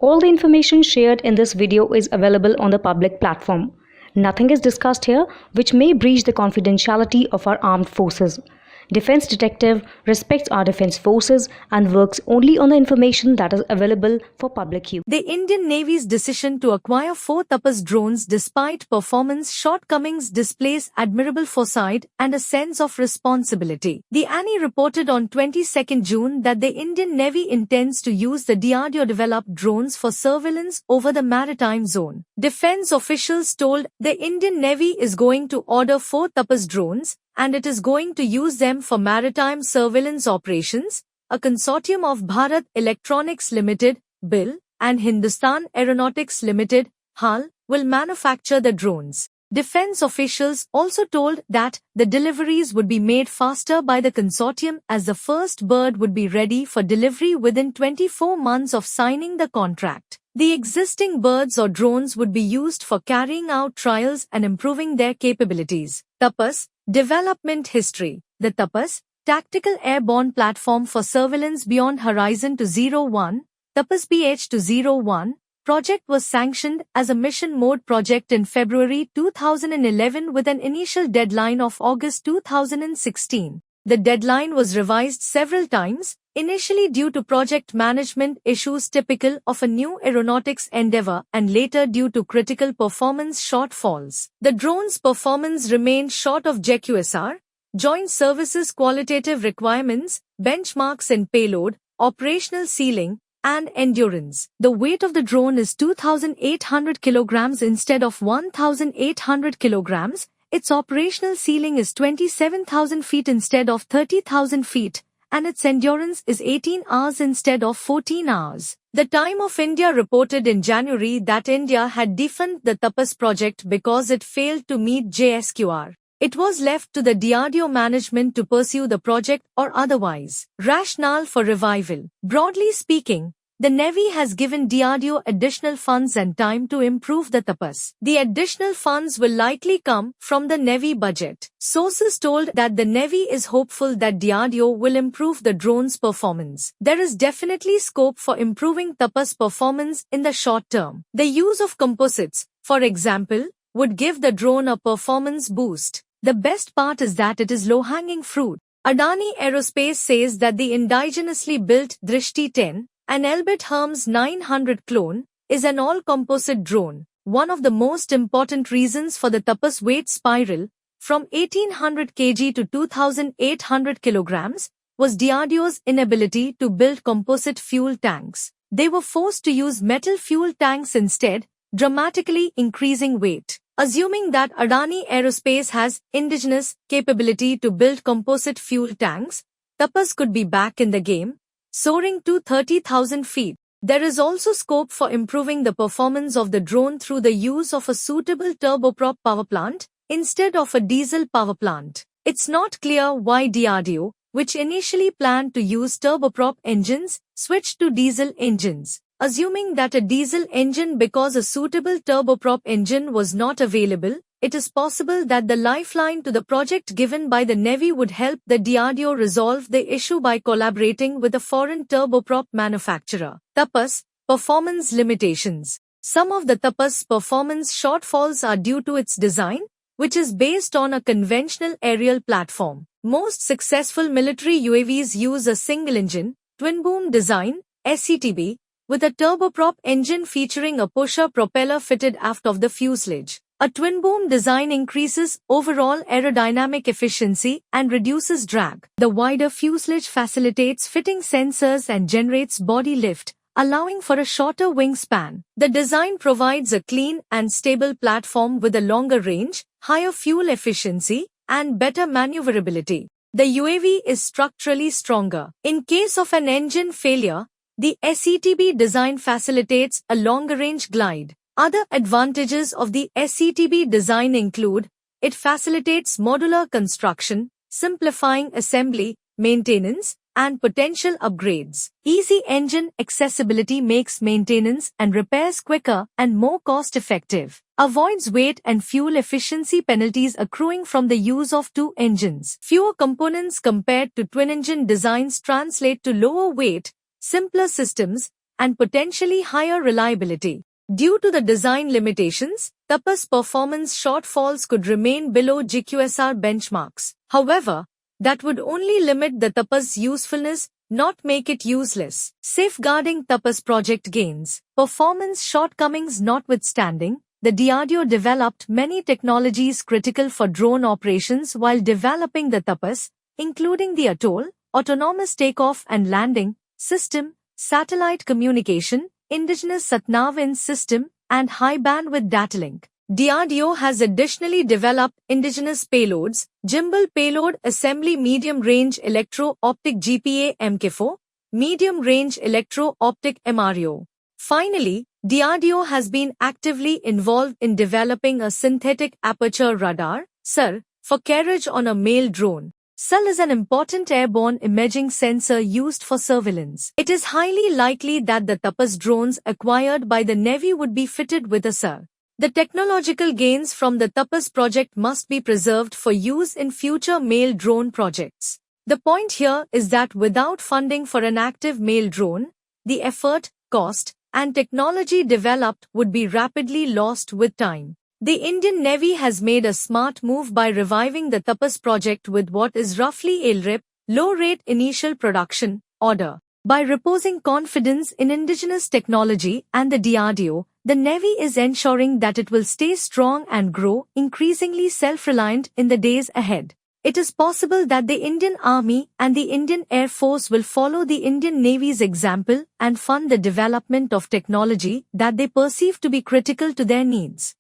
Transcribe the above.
All the information shared in this video is available on the public platform. Nothing is discussed here which may breach the confidentiality of our armed forces. Defense Detective respects our defense forces and works only on the information that is available for public use. The Indian Navy's decision to acquire 4 Tapas drones despite performance shortcomings displays admirable foresight and a sense of responsibility. The ANI reported on 22 June that the Indian Navy intends to use the DRDO-developed drones for surveillance over the maritime zone. Defense officials told the Indian Navy is going to order 4 Tapas drones, and it is going to use them for maritime surveillance operations. A consortium of Bharat Electronics Limited, BIL, and Hindustan Aeronautics Limited, HAL, will manufacture the drones. Defense officials also told that the deliveries would be made faster by the consortium as the first bird would be ready for delivery within 24 months of signing the contract. The existing birds or drones would be used for carrying out trials and improving their capabilities. Tapas Development History. The Tapas, Tactical Airborne Platform for Surveillance Beyond Horizon 201, Tapas BH-201, project was sanctioned as a mission mode project in February 2011 with an initial deadline of August 2016. The deadline was revised several times, initially due to project management issues typical of a new aeronautics endeavor and later due to critical performance shortfalls. The drone's performance remained short of JQSR, Joint Services Qualitative Requirements, benchmarks in payload, operational ceiling, and endurance. The weight of the drone is 2,800 kilograms instead of 1,800 kilograms. Its operational ceiling is 27,000 feet instead of 30,000 feet, and its endurance is 18 hours instead of 14 hours. The Time of India reported in January that India had defunded the Tapas project because it failed to meet JSQR. It was left to the DRDO management to pursue the project or otherwise. Rationale for revival. Broadly speaking, the Navy has given DRDO additional funds and time to improve the Tapas. The additional funds will likely come from the Navy budget. Sources told that the Navy is hopeful that DRDO will improve the drone's performance. There is definitely scope for improving Tapas performance in the short term. The use of composites, for example, would give the drone a performance boost. The best part is that it is low-hanging fruit. Adani Aerospace says that the indigenously built Drishti 10, an Elbit Hermes 900 clone, is an all-composite drone. One of the most important reasons for the Tapas weight spiral, from 1800 kg to 2800 kilograms, was DRDO's inability to build composite fuel tanks. They were forced to use metal fuel tanks instead, dramatically increasing weight. Assuming that Adani Aerospace has indigenous capability to build composite fuel tanks, Tapas could be back in the game, soaring to 30,000 feet. There is also scope for improving the performance of the drone through the use of a suitable turboprop power plant instead of a diesel power plant. It's not clear why DRDO, which initially planned to use turboprop engines, switched to diesel engines. Assuming that a diesel engine because a suitable turboprop engine was not available, it is possible that the lifeline to the project given by the Navy would help the DRDO resolve the issue by collaborating with a foreign turboprop manufacturer. Tapas, Performance Limitations. Some of the Tapas performance shortfalls are due to its design, which is based on a conventional aerial platform. Most successful military UAVs use a single-engine, twin-boom design, SCTB, with a turboprop engine featuring a pusher propeller fitted aft of the fuselage. A twin-boom design increases overall aerodynamic efficiency and reduces drag. The wider fuselage facilitates fitting sensors and generates body lift, allowing for a shorter wingspan. The design provides a clean and stable platform with a longer range, higher fuel efficiency, and better maneuverability. The UAV is structurally stronger. In case of an engine failure, the SCTB design facilitates a longer-range glide. Other advantages of the SCTB design include, it facilitates modular construction, simplifying assembly, maintenance, and potential upgrades. Easy engine accessibility makes maintenance and repairs quicker and more cost-effective. Avoids weight and fuel efficiency penalties accruing from the use of two engines. Fewer components compared to twin-engine designs translate to lower weight, simpler systems, and potentially higher reliability. Due to the design limitations, TAPS performance shortfalls could remain below GQSR benchmarks. However, that would only limit the TAPS usefulness, not make it useless. Safeguarding TAPS project gains. Performance shortcomings notwithstanding, the DRDO developed many technologies critical for drone operations while developing the TAPS, including the ATOL, autonomous takeoff and landing system, satellite communication, indigenous Satnav system, and high-bandwidth data link. DRDO has additionally developed indigenous payloads, Gimbal Payload Assembly Medium-Range Electro-Optic GPA Mk4, Medium-Range Electro-Optic MRO. Finally, DRDO has been actively involved in developing a synthetic aperture radar, SAR, for carriage on a male drone. SAR is an important airborne imaging sensor used for surveillance. It is highly likely that the TAPS drones acquired by the Navy would be fitted with a SAR. The technological gains from the TAPS project must be preserved for use in future male drone projects. The point here is that without funding for an active male drone, the effort, cost, and technology developed would be rapidly lost with time. The Indian Navy has made a smart move by reviving the TAPS project with what is roughly a LRIP, low-rate initial production, order. By reposing confidence in indigenous technology and the DRDO, the Navy is ensuring that it will stay strong and grow increasingly self-reliant in the days ahead. It is possible that the Indian Army and the Indian Air Force will follow the Indian Navy's example and fund the development of technology that they perceive to be critical to their needs.